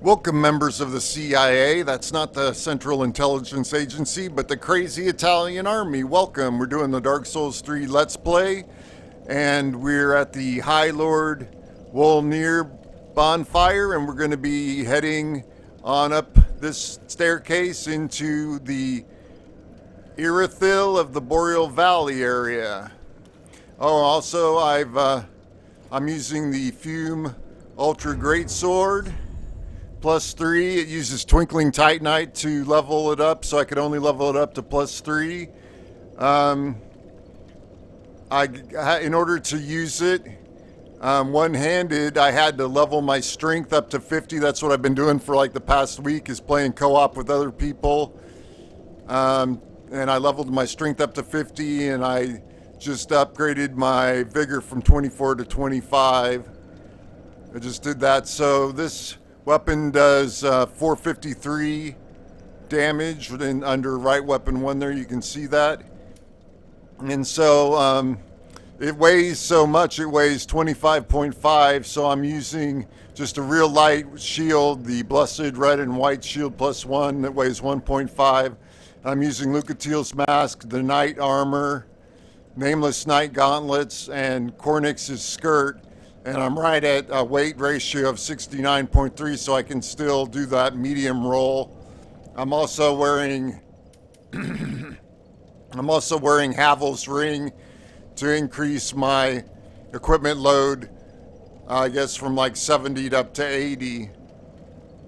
Welcome, members of the CIA. That's not the Central Intelligence Agency, but the crazy Italian army. Welcome. We're doing the Dark Souls 3 Let's Play, and we're at the High Lord Wolnir bonfire, and we're going to be heading on up this staircase into the Irithyll of the Boreal Valley area. Oh, also, I'm using the Fume Ultra Great Sword. +3. It uses Twinkling Titanite to level it up, so I could only level it up to +3. In order to use it one-handed, I had to level my strength up to 50. That's what I've been doing for like the past week, is playing co-op with other people. And I leveled my strength up to 50, and I just upgraded my vigor from 24 to 25. I just did that. So this weapon does 453 damage under right weapon 1 there. You can see that. And so it weighs so much. It weighs 25.5. So I'm using just a real light shield, the Blessed Red and White Shield +1 that weighs 1.5. I'm using Lucatille's Mask, the Knight Armor, Nameless Knight Gauntlets, and Cornix's Skirt. And I'm right at a weight ratio of 69.3, so I can still do that medium roll. I'm also wearing Havel's Ring to increase my equipment load, I guess from like 70 up to 80.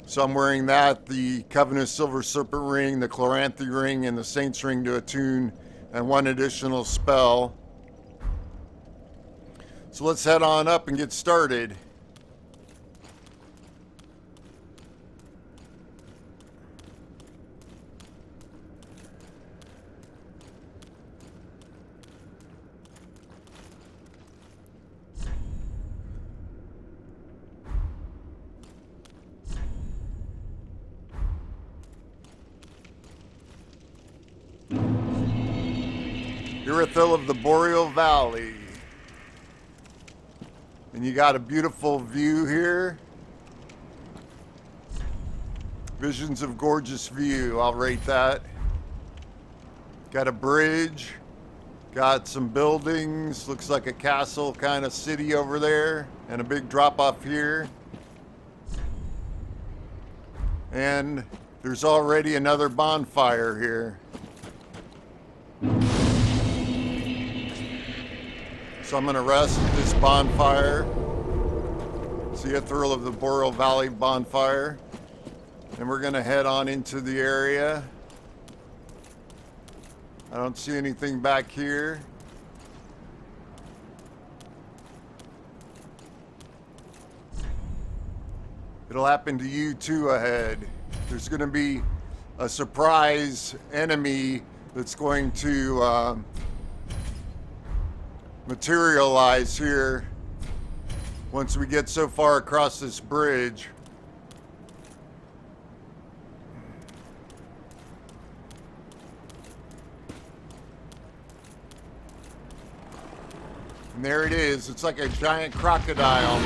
So I'm wearing that, the Covenant Silver Serpent Ring, the Chloranthy Ring, and the Saint's Ring to attune, and 1 additional spell. So let's head on up and get started. Irithyll of the Boreal Valley. And you got a beautiful view here. Visions of gorgeous view, I'll rate that. Got a bridge, got some buildings, looks like a castle kind of city over there, and a big drop off here. And there's already another bonfire here. So I'm going to rest at this bonfire. Irithyll of the Boreal Valley bonfire. And we're going to head on into the area. I don't see anything back here. It'll happen to you too ahead. There's going to be a surprise enemy that's going to materialize here once we get so far across this bridge. And there it is. It's like a giant crocodile.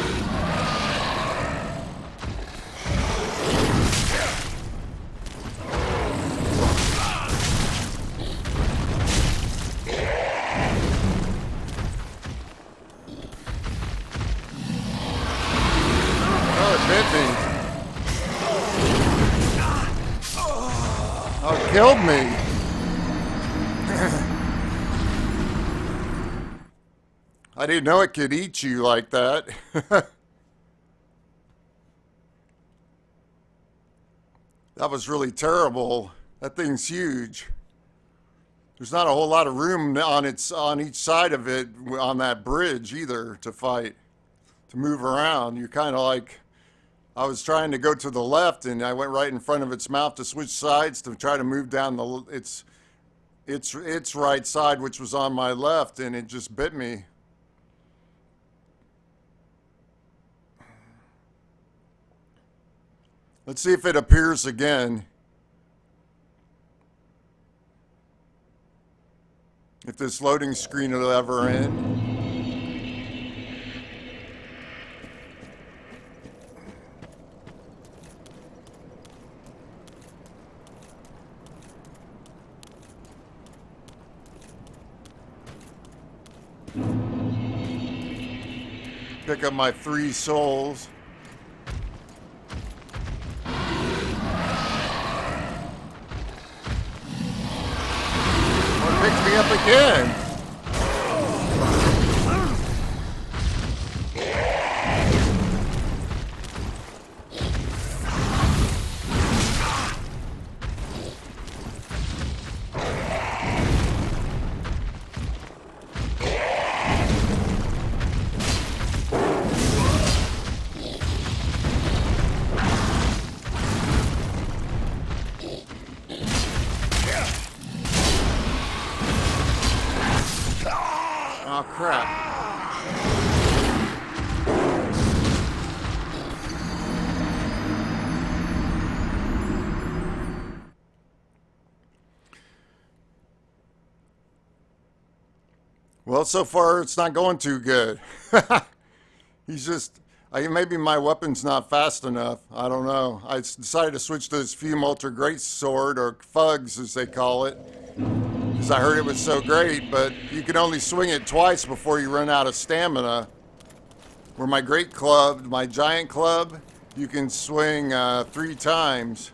Oh, it killed me. I didn't know it could eat you like that. That was really terrible. That thing's huge. There's not a whole lot of room on each side of it on that bridge either to fight, to move around. You're kind of like, I was trying to go to the left, and I went right in front of its mouth to switch sides to try to move down its right side, which was on my left, and it just bit me. Let's see if it appears again. If this loading screen will ever end. Pick up my 3 souls. Oh, it picked me up again. Oh, crap. Well, so far it's not going too good. He's just, maybe my weapon's not fast enough. I don't know. I decided to switch to this Fume Ultra Great Sword, or Fugs as they call it, because I heard it was so great, but you can only swing it twice before you run out of stamina. Where my Great Club, my Giant Club, you can swing 3 times.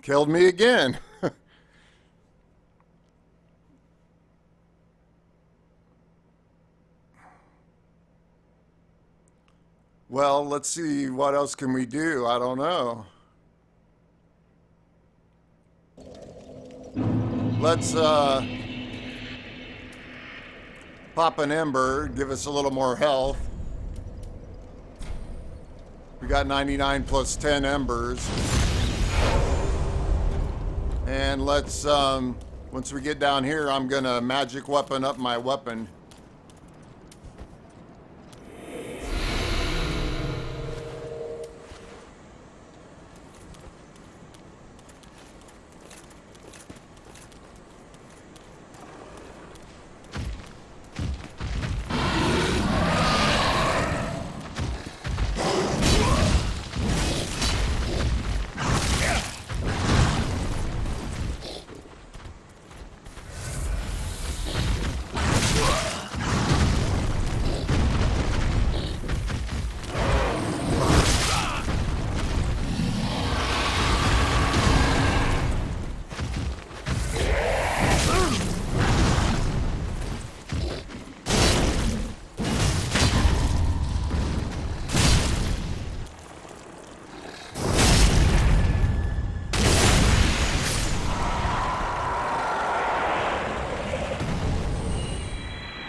Killed me again. Well, let's see, what else can we do? I don't know. Let's pop an ember, give us a little more health. We got 99 plus 10 embers. And let's, once we get down here, I'm gonna magic weapon up my weapon.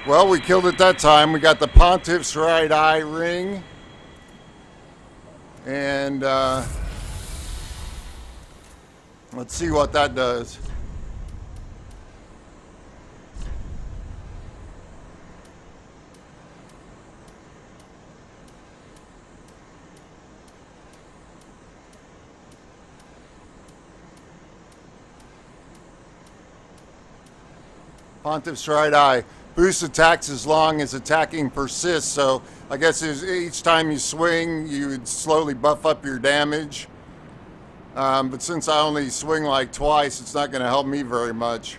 Well, we killed it that time. We got the Pontiff's right eye ring. And let's see what that does. Pontiff's right eye. Boost attacks as long as attacking persists, so I guess each time you swing, you would slowly buff up your damage. But since I only swing like twice, it's not going to help me very much.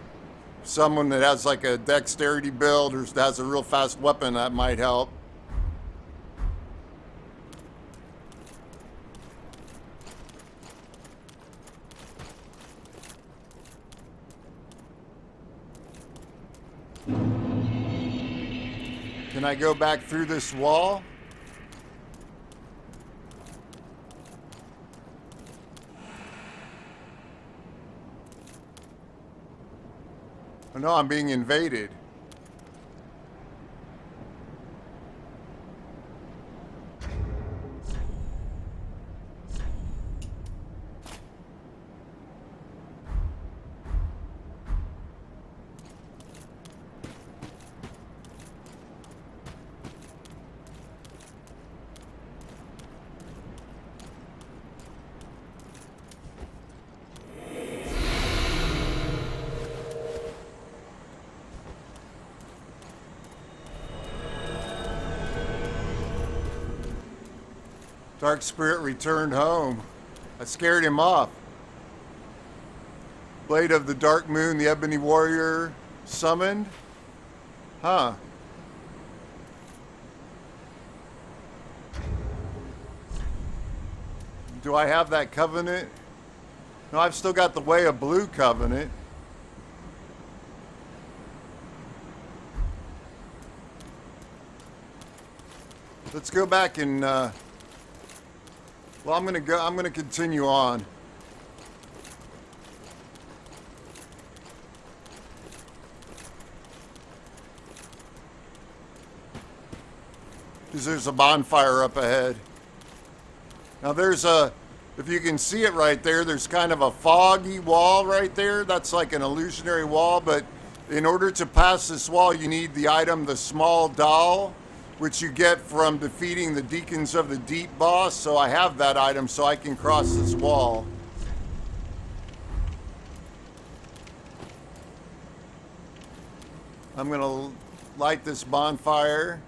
Someone that has like a dexterity build or has a real fast weapon, that might help. Can I go back through this wall? Oh no, I'm being invaded. Dark spirit returned home. I scared him off. Blade of the Dark Moon, the Ebony Warrior summoned. Huh. Do I have that covenant? No, I've still got the Way of Blue covenant. Let's go back and well, I'm gonna continue on. Because there's a bonfire up ahead. Now there's a, if you can see it right there, there's kind of a foggy wall right there. That's like an illusionary wall, but in order to pass this wall, you need the item, the small doll, which you get from defeating the Deacons of the Deep boss. So I have that item so I can cross this wall. I'm gonna light this bonfire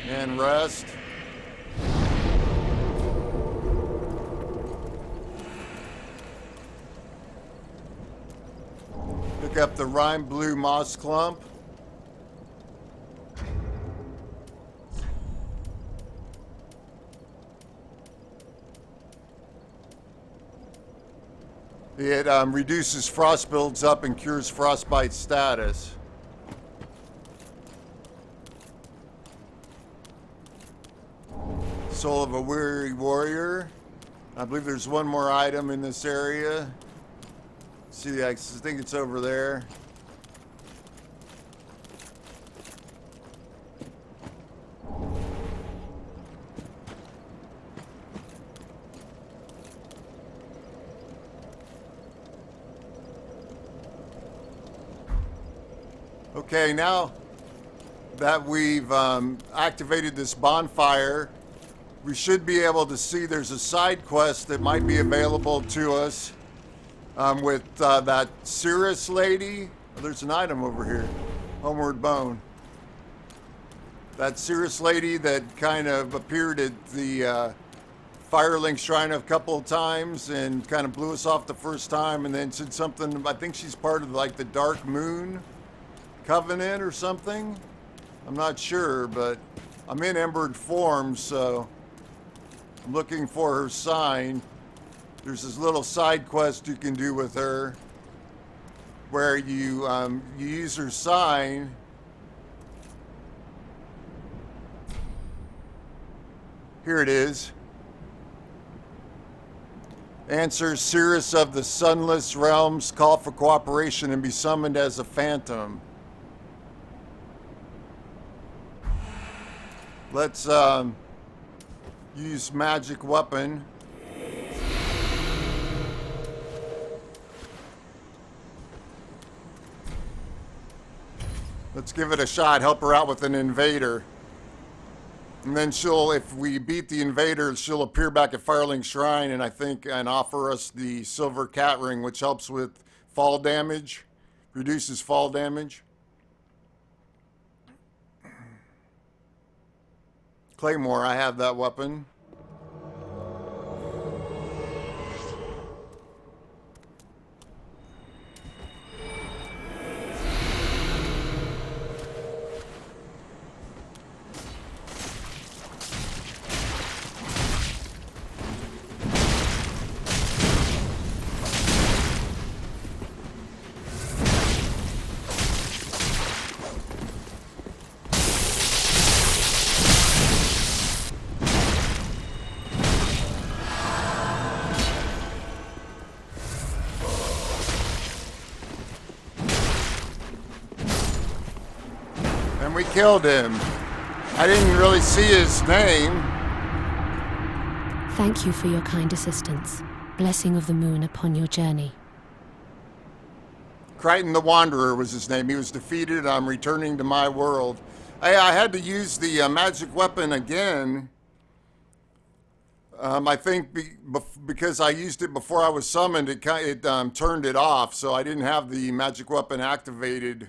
and rest. Pick up the Rime Blue Moss Clump. It reduces frost builds up and cures frostbite status. Soul of a Weary Warrior. I believe there's one more item in this area. See, I think it's over there. Okay, now that we've activated this bonfire, we should be able to see there's a side quest that might be available to us with that Sirris lady. Oh, there's an item over here. Homeward Bone. That Sirris lady that kind of appeared at the Firelink Shrine a couple of times and kind of blew us off the first time and then said something. I think she's part of like the Dark Moon Covenant or something. I'm not sure, but I'm in embered form, so I'm looking for her sign. There's this little side quest you can do with her where you use her sign. Here it is. Answer Sirris of the Sunless Realms, call for cooperation and be summoned as a phantom. Let's use magic weapon. Let's give it a shot, help her out with an invader. And then she'll, if we beat the invader, she'll appear back at Firelink Shrine and I think, and offer us the silver cat ring, which helps with fall damage, reduces fall damage. Claymore, I have that weapon. We killed him. I didn't really see his name. Thank you for your kind assistance. Blessing of the moon upon your journey. Crichton the Wanderer was his name. He was defeated and I'm returning to my world. I had to use the magic weapon again. I think because I used it before I was summoned, it turned it off, so I didn't have the magic weapon activated.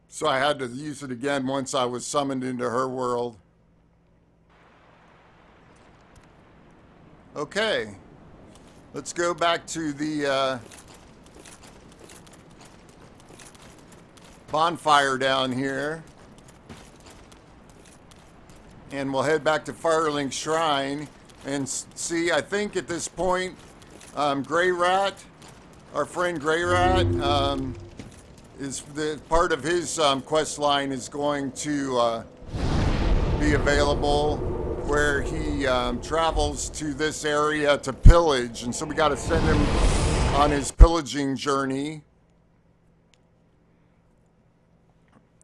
So I had to use it again once I was summoned into her world. Okay. Let's go back to the bonfire down here. And we'll head back to Firelink Shrine and see, I think at this point, Greirat, our friend Greirat, is the part of his quest line is going to be available, where he travels to this area to pillage, and so we got to send him on his pillaging journey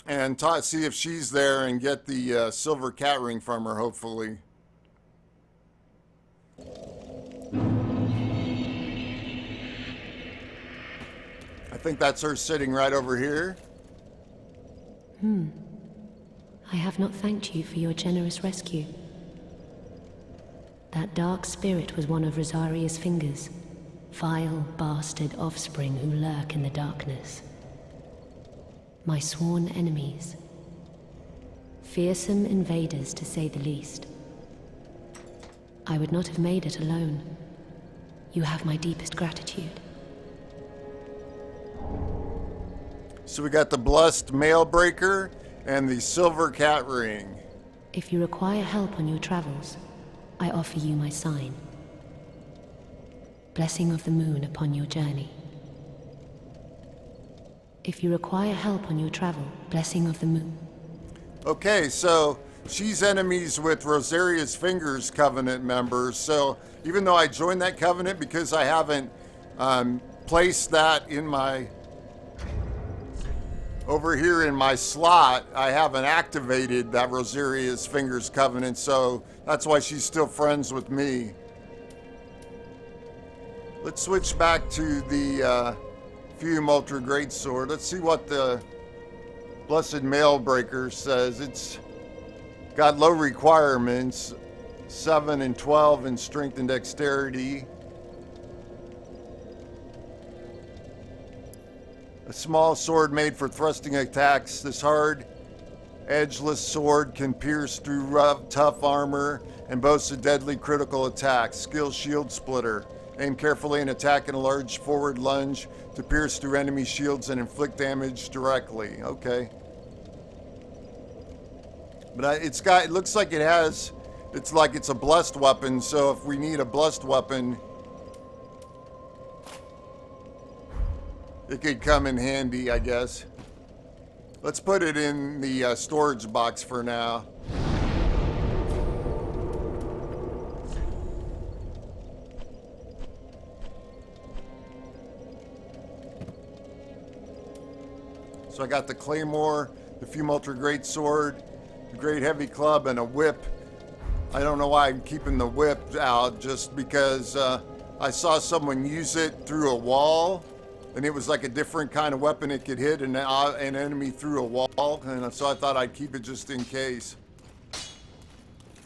and see if she's there and get the silver cat ring from her, hopefully. I think that's her sitting right over here. I have not thanked you for your generous rescue. That dark spirit was one of Rosaria's fingers, vile bastard offspring who lurk in the darkness. My sworn enemies. Fearsome invaders, to say the least. I would not have made it alone. You have my deepest gratitude. So we got the blessed mail breaker and the silver cat ring. If you require help on your travels, I offer you my sign. Blessing of the moon upon your journey. If you require help on your travel, blessing of the moon. Okay, so she's enemies with Rosaria's Fingers Covenant members. So even though I joined that covenant, because I haven't placed that in my over here in my slot, I haven't activated that Rosaria's Fingers Covenant, so that's why she's still friends with me. Let's switch back to the Fume Ultra Greatsword. Let's see what the Blessed Mailbreaker says. It's got low requirements, 7 and 12 in strength and dexterity. A small sword made for thrusting attacks. This hard, edgeless sword can pierce through rough, tough armor and boasts a deadly critical attack. Skill Shield Splitter. Aim carefully and attack in a large forward lunge to pierce through enemy shields and inflict damage directly. Okay. But it looks like it has, it's like it's a blessed weapon, so if we need a blessed weapon, it could come in handy, I guess. Let's put it in the storage box for now. So I got the Claymore, the Fume Ultra Greatsword, the Great Heavy Club, and a whip. I don't know why I'm keeping the whip out, just because I saw someone use it through a wall. And it was like a different kind of weapon it could hit an enemy through a wall. And so I thought I'd keep it just in case.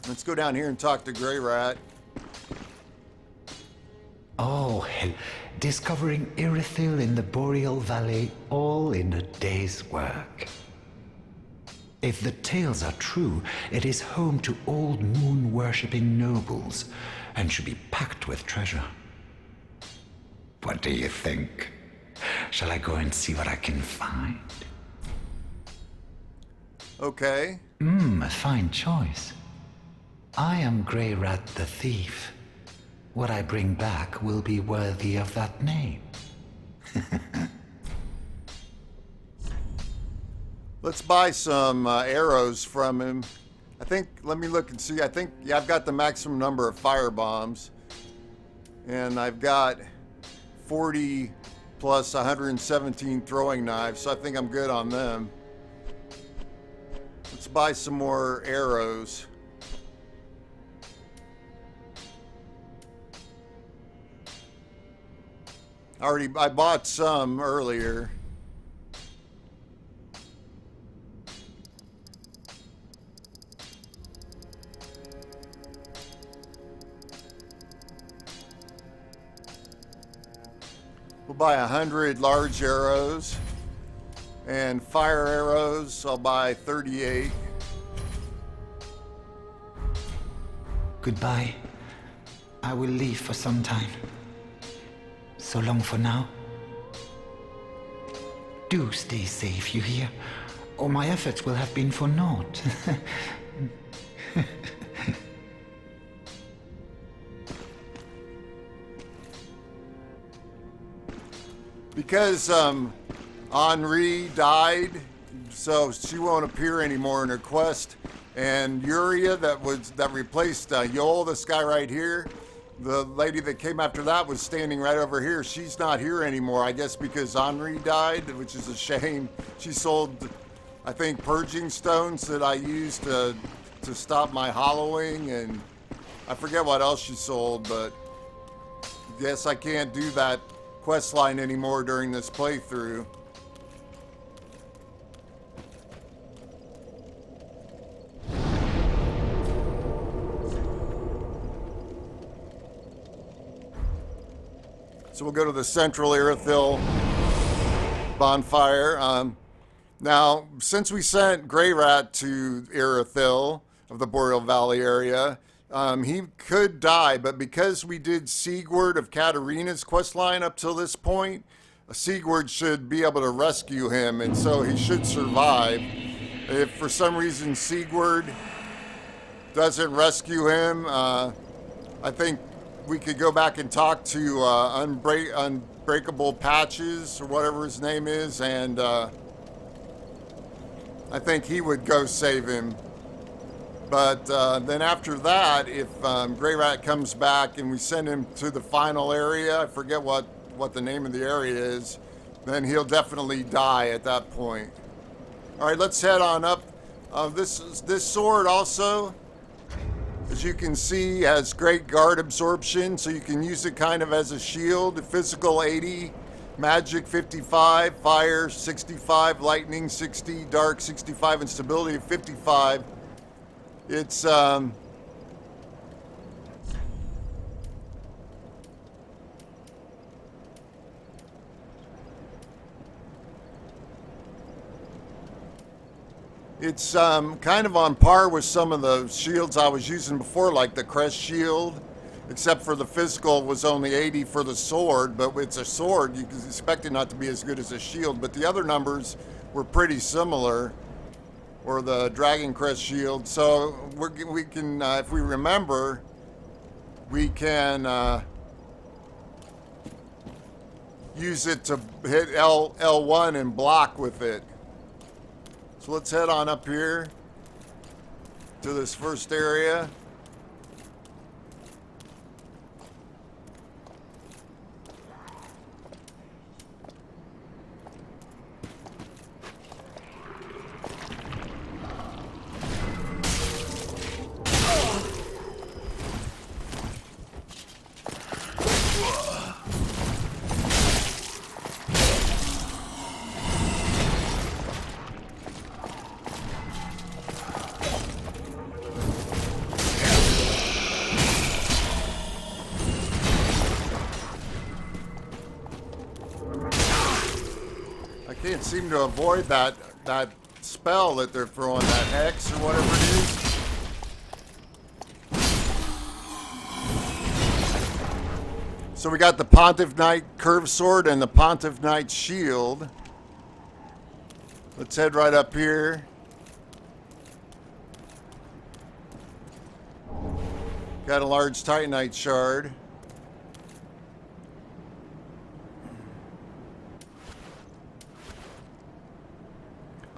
Let's go down here and talk to Greirat. Oh, discovering Irithyll in the Boreal Valley, all in a day's work. If the tales are true, it is home to old moon-worshipping nobles, and should be packed with treasure. What do you think? Shall I go and see what I can find? Okay. A fine choice. I am Greirat the Thief. What I bring back will be worthy of that name. Let's buy some arrows from him. I think, let me look and see. I think, yeah, I've got the maximum number of fire bombs. And I've got 40 plus 117 throwing knives, so I think I'm good on them. Let's buy some more arrows. I bought some earlier. We'll buy 100 large arrows, and fire arrows I'll buy 38. Goodbye. I will leave for some time. So long for now. Do stay safe, you hear? Or my efforts will have been for naught. Because Henri died, so she won't appear anymore in her quest. And Yuria, that replaced Yol, this guy right here, the lady that came after that was standing right over here. She's not here anymore, I guess because Henri died, which is a shame. She sold, I think, purging stones that I used to stop my hollowing, and I forget what else she sold, but guess I can't do that quest line anymore during this playthrough. So we'll go to the central Irithyll bonfire. Now, since we sent Greirat to Irithyll of the Boreal Valley area, he could die, but because we did Sigurd of Katarina's questline up till this point, Sigurd should be able to rescue him, and so he should survive. If for some reason Sigurd doesn't rescue him, I think we could go back and talk to Unbreakable Patches, or whatever his name is, and I think he would go save him. But then after that, if Greirat comes back and we send him to the final area, I forget what the name of the area is, then he'll definitely die at that point. All right, let's head on up. This sword also, as you can see, has great guard absorption, so you can use it kind of as a shield. Physical 80, magic 55, fire 65, lightning 60, dark 65, and stability 55. It's kind of on par with some of the shields I was using before, like the crest shield, except for the physical was only 80 for the sword, but it's a sword, you can expect it not to be as good as a shield, but the other numbers were pretty similar, or the dragon crest shield. So we can, if we remember, we can use it to hit L1 and block with it. So let's head on up here to this first area. Can't seem to avoid that spell that they're throwing, that hex or whatever it is. So we got the Pontiff Knight curved sword and the Pontiff Knight shield. Let's head right up here. Got a large Titanite shard.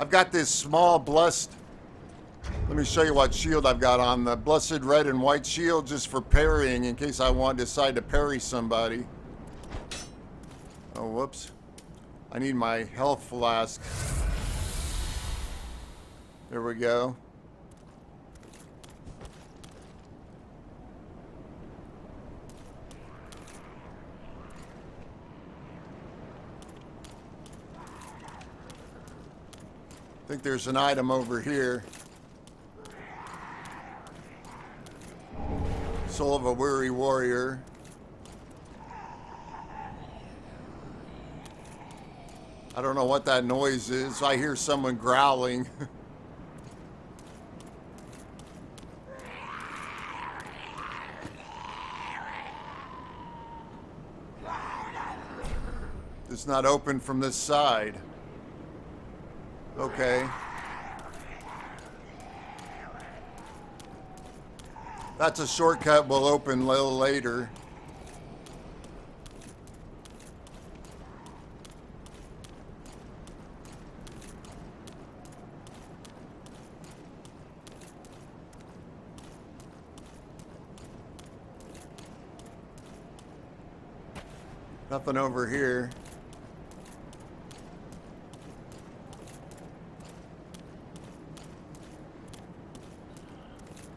I've got this small blessed, let me show you what shield I've got on, the blessed red and white shield, just for parrying in case I want to decide to parry somebody. Oh, whoops. I need my health flask. There we go. I think there's an item over here. Soul of a Weary Warrior. I don't know what that noise is. I hear someone growling. Just not open from this side. Okay. That's a shortcut we'll open a little later. Nothing over here.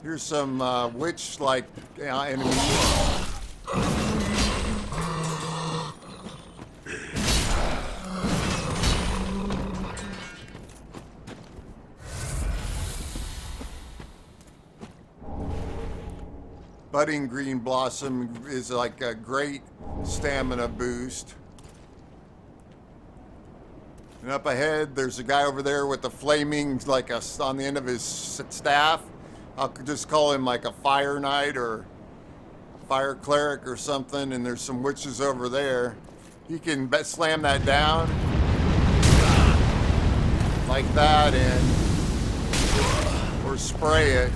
Here's some witch-like enemies. Budding green blossom is like a great stamina boost. And up ahead, there's a guy over there with the flaming, like on the end of his staff. I'll just call him like a fire knight or fire cleric or something. And there's some witches over there. He can slam that down like that and or spray it.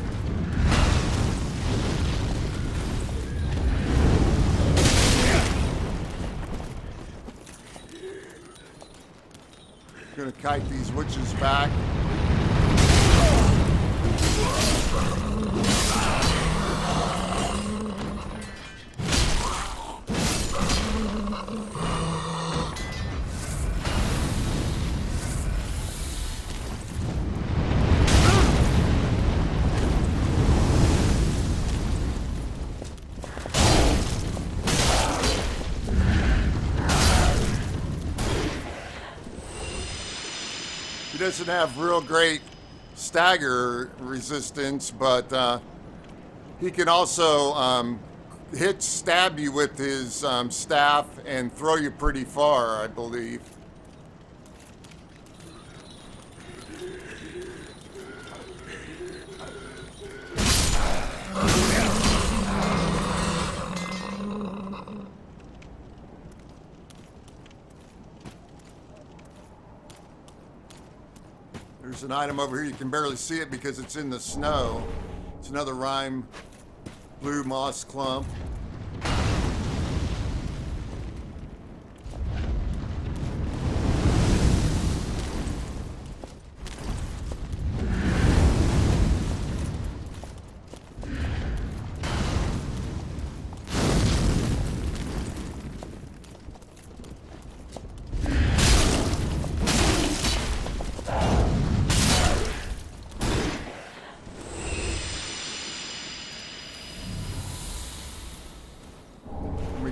Gonna kite these witches back. He doesn't have real great stagger resistance, but he can also stab you with his staff and throw you pretty far, I believe. There's an item over here. You can barely see it because it's in the snow. It's another rime blue moss clump.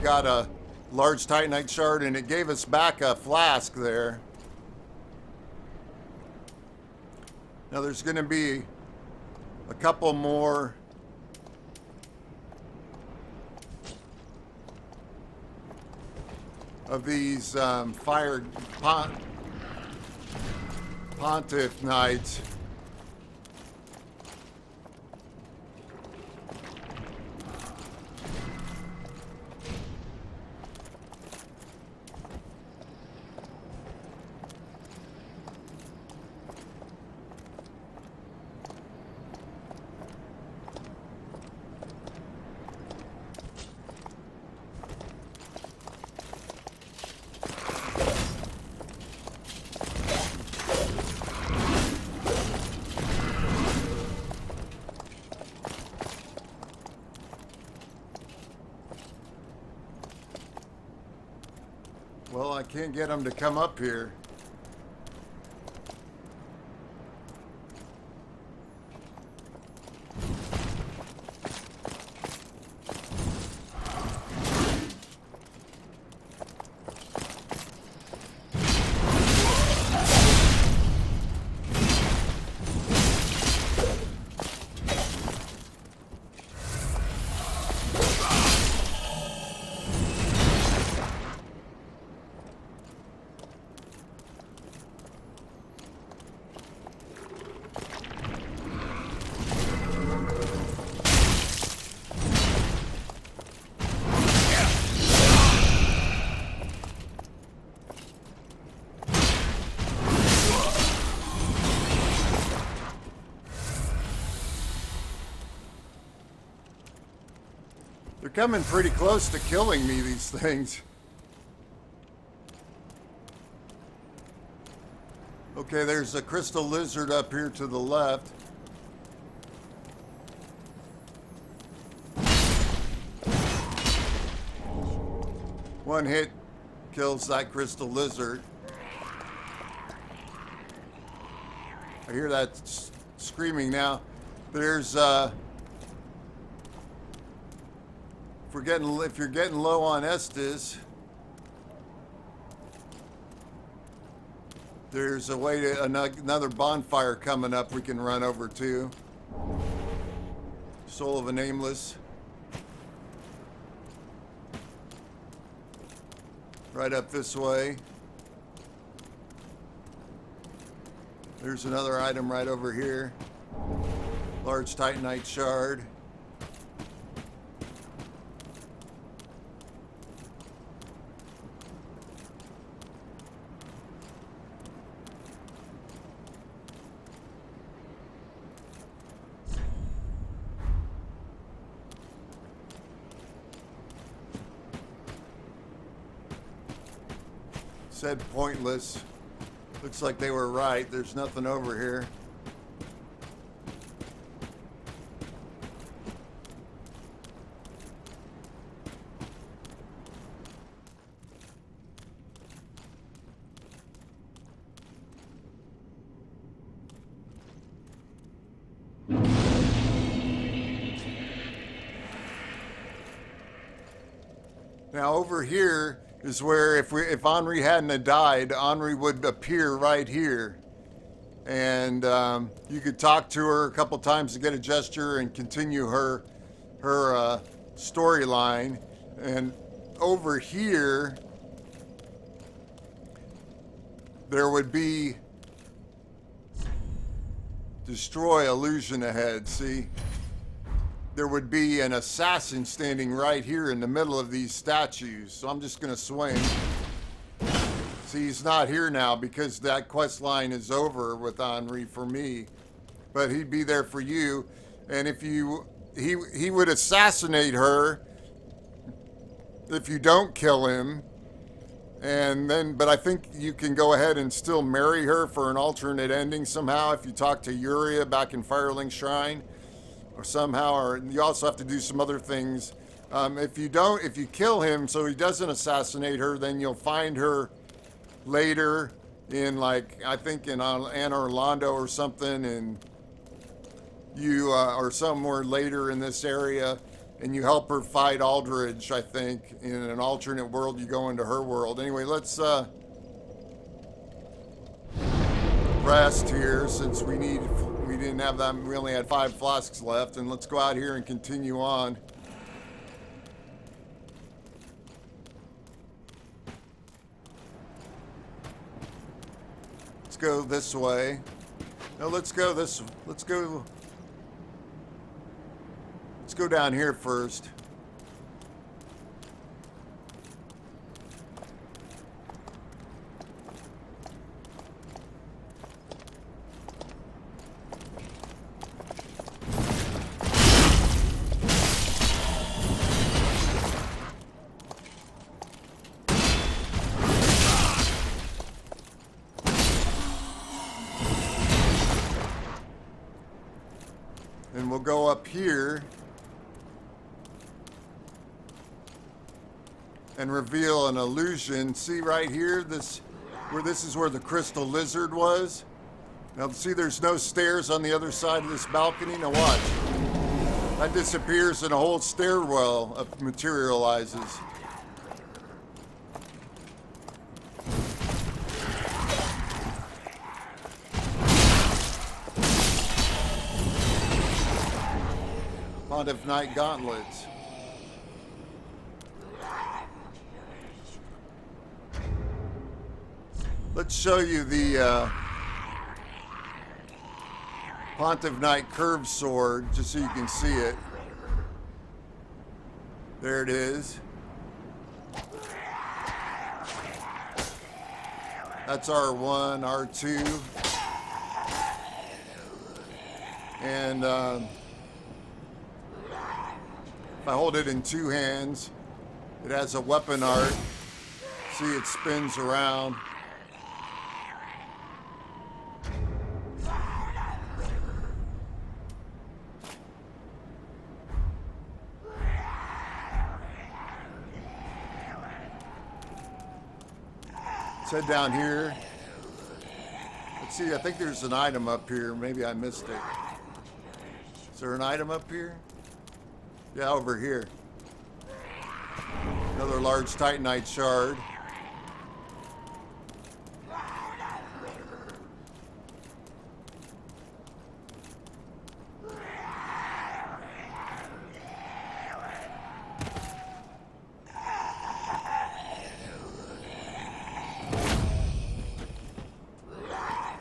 Got a large titanite shard and it gave us back a flask there. Now there's going to be a couple more of these fire pontiff knights. Well, I can't get them to come up here. They're coming pretty close to killing me, these things. Okay, there's a crystal lizard up here to the left. One hit kills that crystal lizard. I hear that screaming now. There's if you're getting low on Estes, there's a way to another bonfire coming up we can run over to. Soul of a Nameless. Right up this way. There's another item right over here. Large Titanite shard. Said pointless. Looks like they were right. There's nothing over here. Now over here is where if Henri hadn't have died, Henri would appear right here. And you could talk to her a couple times to get a gesture and continue her storyline. And over here, there would be destroy illusion ahead, see? There would be an assassin standing right here in the middle of these statues. So I'm just going to swing. See, he's not here now because that quest line is over with Henri for me. But he'd be there for you. And if you, he would assassinate her if you don't kill him. And then, but I think you can go ahead and still marry her for an alternate ending somehow if you talk to Yuria back in Firelink Shrine. Or somehow, or you also have to do some other things. If you kill him so he doesn't assassinate her, then you'll find her later in, like, I think in Anne Orlando or something, and you or somewhere later in this area, and you help her fight Aldridge, I think. In an alternate world, you go into her world. Anyway, let's rest here since we didn't have that. We only had 5 flasks left, and let's go out here and continue on. Let's go this way. No, let's go down here first. And we'll go up here and reveal an illusion. See right here, this is where the crystal lizard was. Now see, there's no stairs on the other side of this balcony. Now watch. That disappears and a whole stairwell materializes. Pontiff Knight gauntlets. Let's show you the Pontiff Knight curved sword, just so you can see it. There it is. That's R1, R2. And If I hold it in two hands, it has a weapon art. See, it spins around. Let's head down here. Let's see, I think there's an item up here. Maybe I missed it. Is there an item up here? Yeah, over here. Another large titanite shard.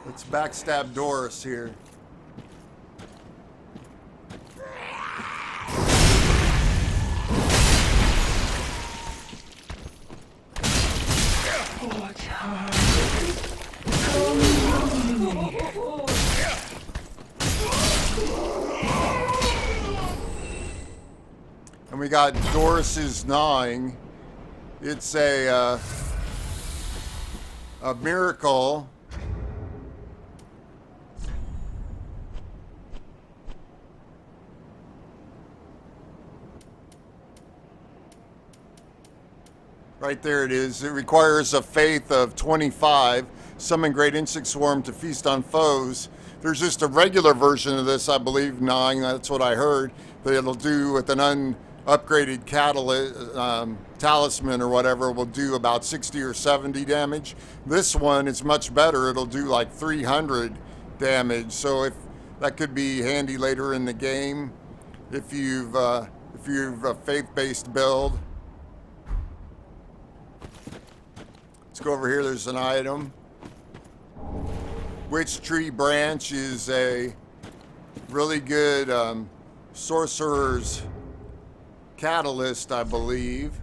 Let's backstab Doris here. And we got Doris's gnawing. It's a miracle. Right there it is. It requires a faith of 25. Summon great insect swarm to feast on foes. There's just a regular version of this, I believe, gnawing. That's what I heard. That it'll do with an upgraded talisman or whatever, will do about 60 or 70 damage. This one is much better. It'll do like 300 damage. So if that could be handy later in the game, if you've a faith-based build. Let's go over here. There's an item. Witch Tree Branch is a really good sorcerer's catalyst, I believe.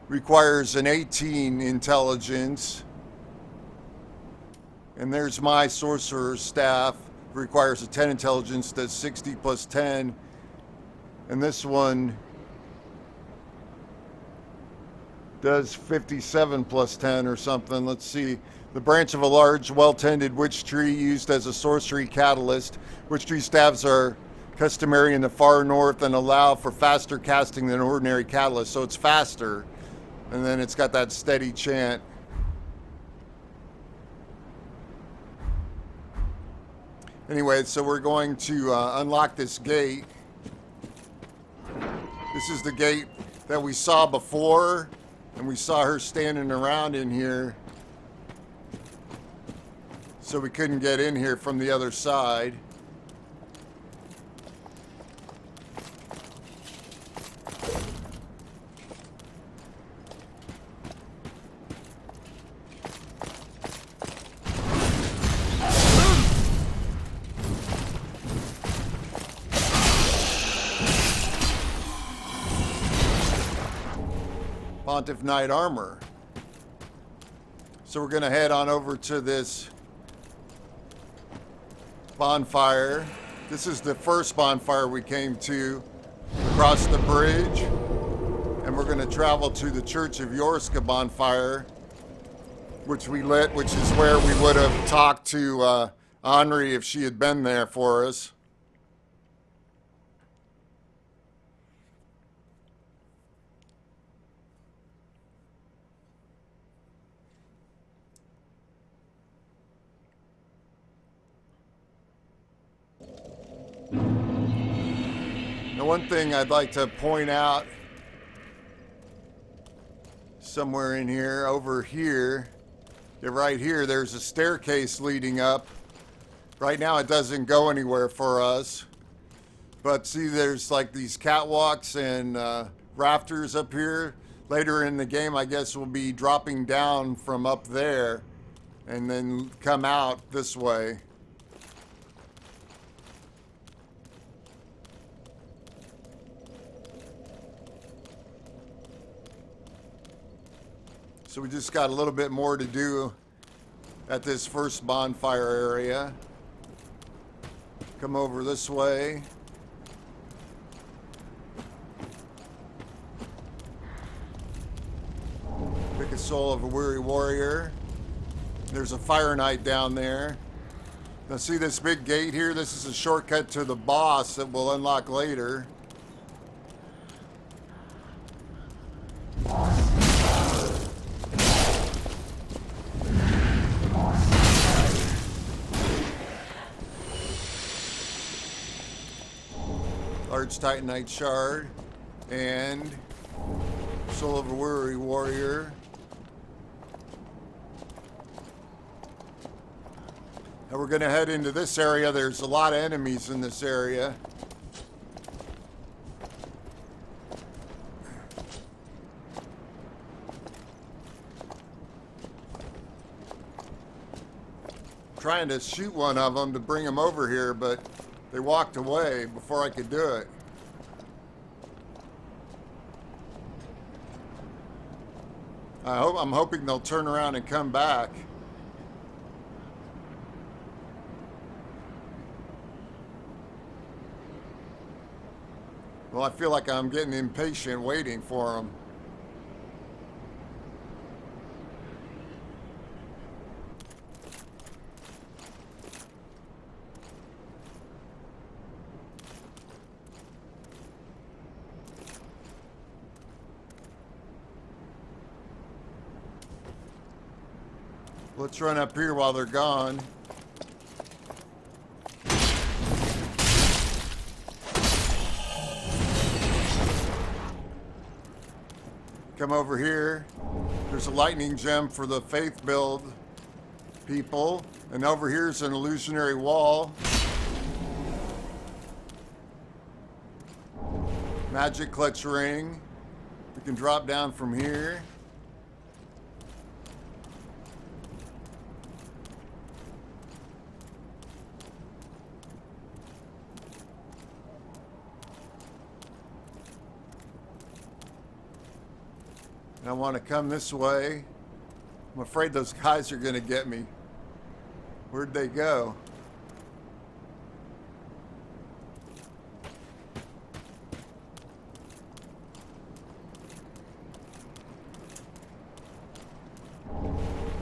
Requires an 18 intelligence. And there's my sorcerer's staff. Requires a 10 intelligence. Does 60 plus 10. And this one does 57 plus 10 or something. Let's see. The branch of a large, well-tended witch tree used as a sorcery catalyst. Witch tree staves are customary in the far north and allow for faster casting than ordinary catalyst. So it's faster. And then it's got that steady chant. Anyway, so we're going to unlock this gate. This is the gate that we saw before, and we saw her standing around in here. So we couldn't get in here from the other side. Pontiff Knight armor. So we're going to head on over to this bonfire. This is the first bonfire we came to across the bridge. And we're going to travel to the Church of Yorska bonfire, which we lit, which is where we would have talked to Henri if she had been there for us. Now, one thing I'd like to point out somewhere in here, over here, yeah, right here, there's a staircase leading up. Right now it doesn't go anywhere for us. But see, there's like these catwalks and rafters up here. Later in the game, I guess we'll be dropping down from up there and then come out this way. So we just got a little bit more to do at this first bonfire area. Come over this way. Pick a soul of a weary warrior. There's a fire knight down there. Now see this big gate here? This is a shortcut to the boss that we'll unlock later. Large Titanite shard and soul of a weary warrior. Now we're going to head into this area. There's a lot of enemies in this area. Trying to shoot one of them to bring them over here, but they walked away before I could do it. I'm hoping they'll turn around and come back. Well, I feel like I'm getting impatient waiting for them. Let's run up here while they're gone. Come over here. There's a lightning gem for the faith build people. And over here's an illusionary wall. Magic clutch ring. We can drop down from here. I want to come this way. I'm afraid those guys are going to get me. Where'd they go?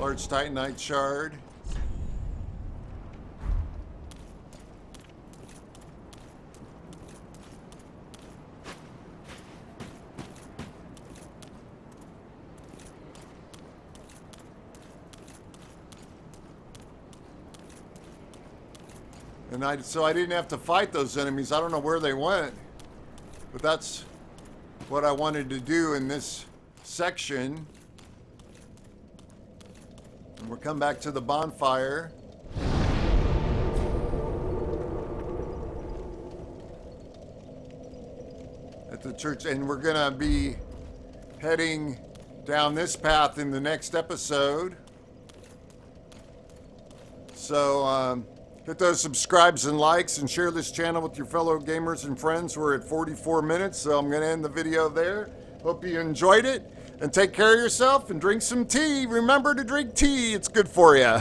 Large Titanite shard. And so I didn't have to fight those enemies. I don't know where they went, but that's what I wanted to do in this section. And we'll come back to the bonfire. At the church, and we're gonna be heading down this path in the next episode. So, hit those subscribes and likes and share this channel with your fellow gamers and friends. We're at 44 minutes, so I'm going to end the video there. Hope you enjoyed it, and take care of yourself and drink some tea. Remember to drink tea. It's good for you.